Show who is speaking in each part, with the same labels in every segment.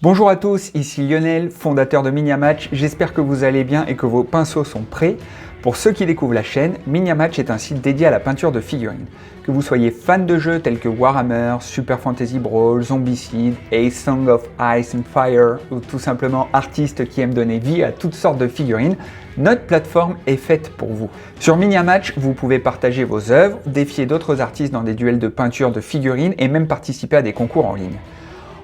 Speaker 1: Bonjour à tous, ici Lionel, fondateur de Miniamatch. J'espère que vous allez bien et que vos pinceaux sont prêts. Pour ceux qui découvrent la chaîne, Miniamatch est un site dédié à la peinture de figurines. Que vous soyez fan de jeux tels que Warhammer, Super Fantasy Brawl, Zombicide, A Song of Ice and Fire ou tout simplement artistes qui aiment donner vie à toutes sortes de figurines, notre plateforme est faite pour vous. Sur Miniamatch, vous pouvez partager vos œuvres, défier d'autres artistes dans des duels de peinture de figurines et même participer à des concours en ligne.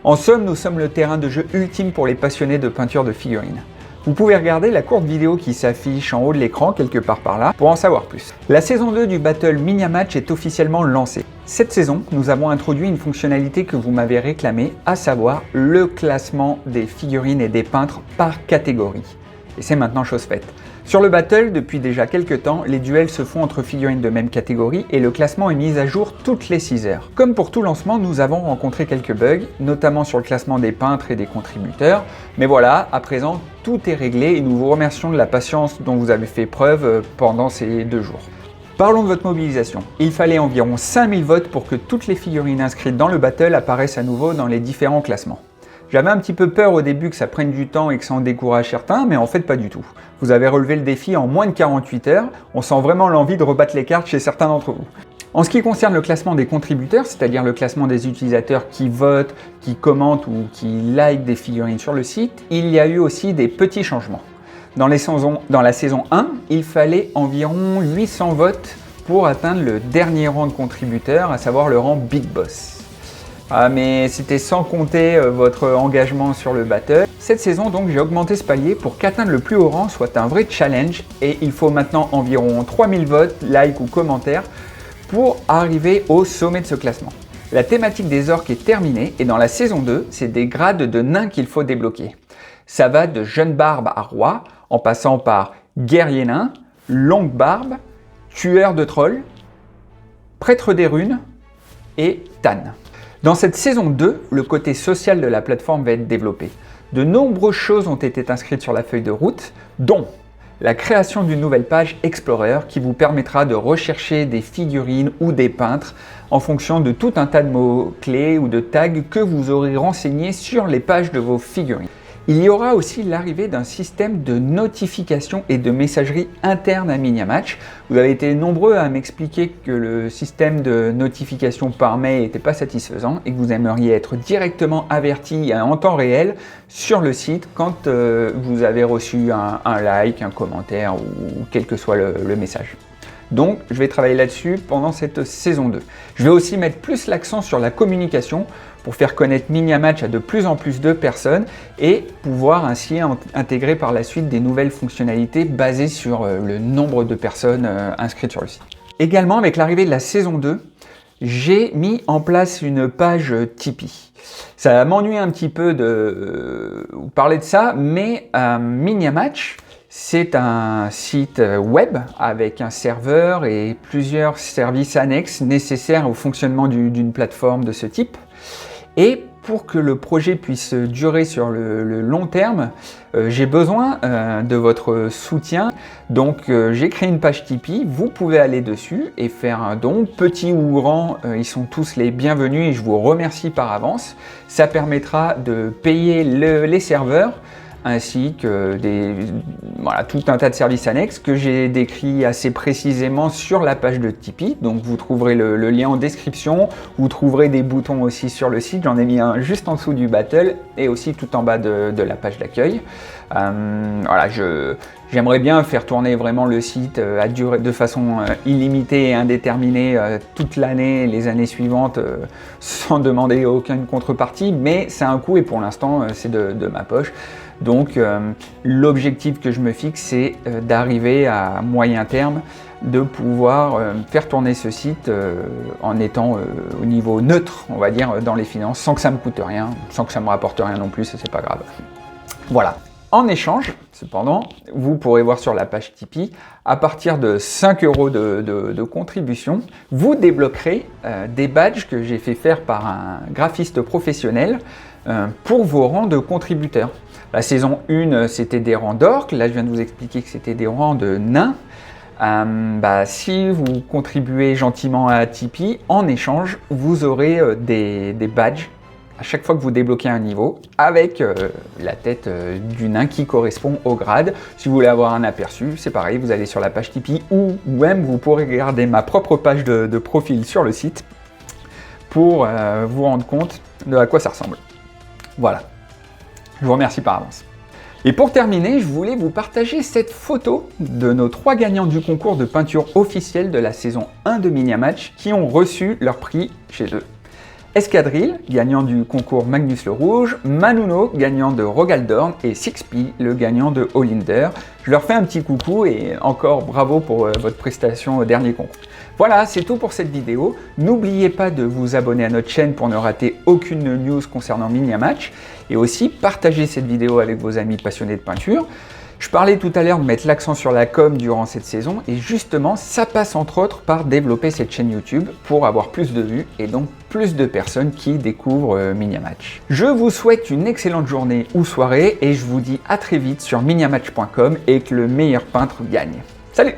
Speaker 1: En somme, nous sommes le terrain de jeu ultime pour les passionnés de peinture de figurines. Vous pouvez regarder la courte vidéo qui s'affiche en haut de l'écran, quelque part par là, pour en savoir plus. La saison 2 du Battle Miniamatch est officiellement lancée. Cette saison, nous avons introduit une fonctionnalité que vous m'avez réclamée, à savoir le classement des figurines et des peintres par catégorie. Et c'est maintenant chose faite. Sur le Battle, depuis déjà quelques temps, les duels se font entre figurines de même catégorie et le classement est mis à jour toutes les 6 heures. Comme pour tout lancement, nous avons rencontré quelques bugs, notamment sur le classement des peintres et des contributeurs. Mais voilà, à présent, tout est réglé et nous vous remercions de la patience dont vous avez fait preuve pendant ces 2 jours. Parlons de votre mobilisation. Il fallait environ 5000 votes pour que toutes les figurines inscrites dans le Battle apparaissent à nouveau dans les différents classements. J'avais un petit peu peur au début que ça prenne du temps et que ça en décourage certains, mais en fait pas du tout. Vous avez relevé le défi en moins de 48 heures, on sent vraiment l'envie de rebattre les cartes chez certains d'entre vous. En ce qui concerne le classement des contributeurs, c'est-à-dire le classement des utilisateurs qui votent, qui commentent ou qui likent des figurines sur le site, il y a eu aussi des petits changements. Dans la saison 1, il fallait environ 800 votes pour atteindre le dernier rang de contributeurs, à savoir le rang Big Boss. Mais c'était sans compter votre engagement sur le battle. Cette saison donc j'ai augmenté ce palier pour qu'atteindre le plus haut rang soit un vrai challenge et il faut maintenant environ 3000 votes, likes ou commentaires pour arriver au sommet de ce classement. La thématique des orques est terminée et dans la saison 2, c'est des grades de nains qu'il faut débloquer. Ça va de jeune barbe à roi en passant par guerrier nain, longue barbe, tueur de trolls, prêtre des runes et Tan. Dans cette saison 2, le côté social de la plateforme va être développé. De nombreuses choses ont été inscrites sur la feuille de route, dont la création d'une nouvelle page Explorer qui vous permettra de rechercher des figurines ou des peintres en fonction de tout un tas de mots-clés ou de tags que vous aurez renseignés sur les pages de vos figurines. Il y aura aussi l'arrivée d'un système de notification et de messagerie interne à Miniamatch. Vous avez été nombreux à m'expliquer que le système de notification par mail n'était pas satisfaisant et que vous aimeriez être directement averti en temps réel sur le site quand vous avez reçu un like, un commentaire ou quel que soit le message. Donc, je vais travailler là-dessus pendant cette saison 2. Je vais aussi mettre plus l'accent sur la communication pour faire connaître Miniamatch à de plus en plus de personnes et pouvoir ainsi intégrer par la suite des nouvelles fonctionnalités basées sur le nombre de personnes inscrites sur le site. Également, avec l'arrivée de la saison 2, j'ai mis en place une page Tipeee. Ça m'ennuie un petit peu de vous parler de ça, mais Miniamatch, c'est un site web avec un serveur et plusieurs services annexes nécessaires au fonctionnement d'une plateforme de ce type. Et pour que le projet puisse durer sur le long terme, j'ai besoin de votre soutien. Donc j'ai créé une page Tipeee, vous pouvez aller dessus et faire un don, petit ou grand, ils sont tous les bienvenus et je vous remercie par avance. Ça permettra de payer les serveurs, ainsi que tout un tas de services annexes que j'ai décrits assez précisément sur la page de Tipeee. Donc vous trouverez le lien en description, vous trouverez des boutons aussi sur le site, j'en ai mis un juste en dessous du battle et aussi tout en bas de la page d'accueil. J'aimerais bien faire tourner vraiment le site de façon illimitée et indéterminée toute l'année et les années suivantes sans demander aucune contrepartie, mais c'est un coût et pour l'instant c'est de ma poche. Donc l'objectif que je me fixe, c'est d'arriver à moyen terme de pouvoir faire tourner ce site en étant au niveau neutre, on va dire, dans les finances, sans que ça me coûte rien, sans que ça me rapporte rien non plus, c'est pas grave. Voilà. En échange, cependant, vous pourrez voir sur la page Tipeee, à partir de 5 € de contribution, vous débloquerez des badges que j'ai fait faire par un graphiste professionnel pour vos rangs de contributeurs. La saison 1, c'était des rangs d'orques, là je viens de vous expliquer que c'était des rangs de nains. Si vous contribuez gentiment à Tipeee, en échange, vous aurez des badges à chaque fois que vous débloquez un niveau avec la tête du nain qui correspond au grade. Si vous voulez avoir un aperçu, c'est pareil, vous allez sur la page Tipeee ou même vous pourrez regarder ma propre page de profil sur le site pour vous rendre compte de à quoi ça ressemble. Voilà, je vous remercie par avance. Et pour terminer, je voulais vous partager cette photo de nos 3 gagnants du concours de peinture officiel de la saison 1 de Miniamatch qui ont reçu leur prix chez eux. Escadrille, gagnant du concours Magnus le Rouge, Manuno, gagnant de Rogaldorn, et Sixpy, le gagnant de Holinder. Je leur fais un petit coucou et encore bravo pour votre prestation au dernier concours. Voilà, c'est tout pour cette vidéo. N'oubliez pas de vous abonner à notre chaîne pour ne rater aucune news concernant Miniamatch et aussi partager cette vidéo avec vos amis passionnés de peinture. Je parlais tout à l'heure de mettre l'accent sur la com durant cette saison et justement ça passe entre autres par développer cette chaîne YouTube pour avoir plus de vues et donc plus de personnes qui découvrent Miniamatch. Je vous souhaite une excellente journée ou soirée et je vous dis à très vite sur miniamatch.com et que le meilleur peintre gagne. Salut!